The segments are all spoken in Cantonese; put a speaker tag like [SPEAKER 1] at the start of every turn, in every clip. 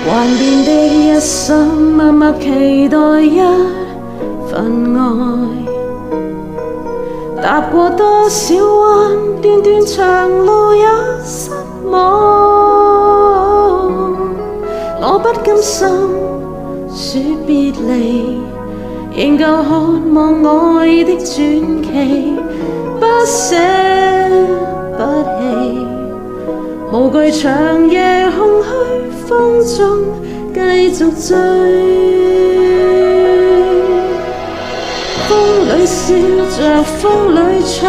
[SPEAKER 1] 幻變的一生，默默期待一份愛。踏過多少彎，段段長路也失望。我不甘心說別離，仍舊渴望愛的傳奇，不捨不棄，無懼長夜空虛，風中繼續追。風裏笑着，風裏唱，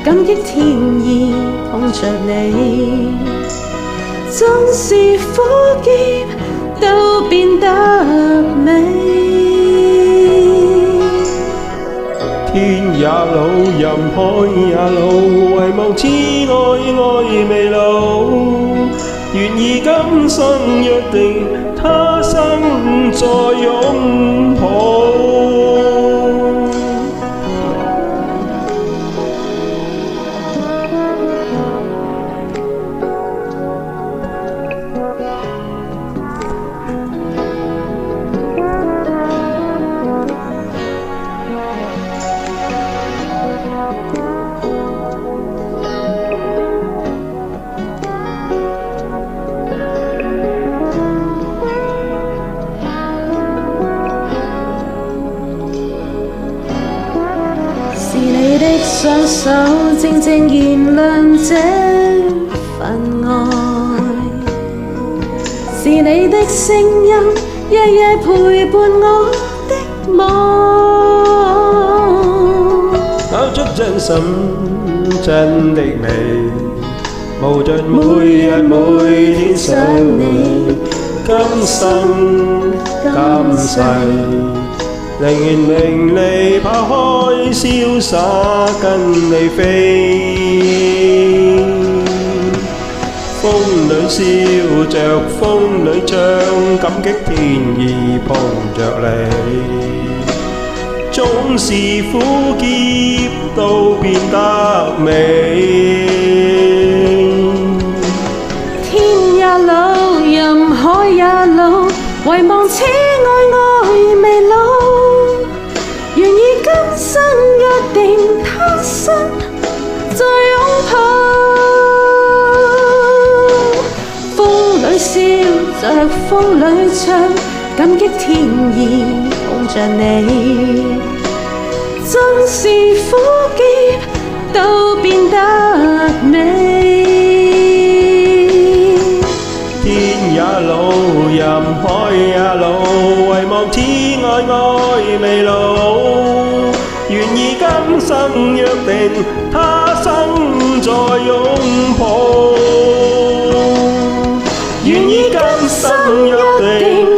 [SPEAKER 1] 感激天意碰着你，縱是苦澀都變得美。
[SPEAKER 2] 天也老，任海也老，唯望此愛愛未老。願意今生約定，他生再擁抱。
[SPEAKER 1] 是你的雙手靜靜燃亮這份愛，是你的聲音夜夜陪伴我的夢，
[SPEAKER 2] 搞出真心真的美，無盡每日每天想你，今生今世寧願名利拋開，瀟灑跟你飛。風裏笑着，風裏唱，感激天意碰着你。縱是苦澀都變得美。
[SPEAKER 1] 天也老，人海也老，唯望此愛愛未老。願意今生約定，他生再擁抱。風裏笑着，風裏唱，感激天意碰着你。縱是苦澀都變得美。
[SPEAKER 2] 天也老，任海也老，唯望此愛愛未老。願意今生約定，他生再擁抱。願意今生約定。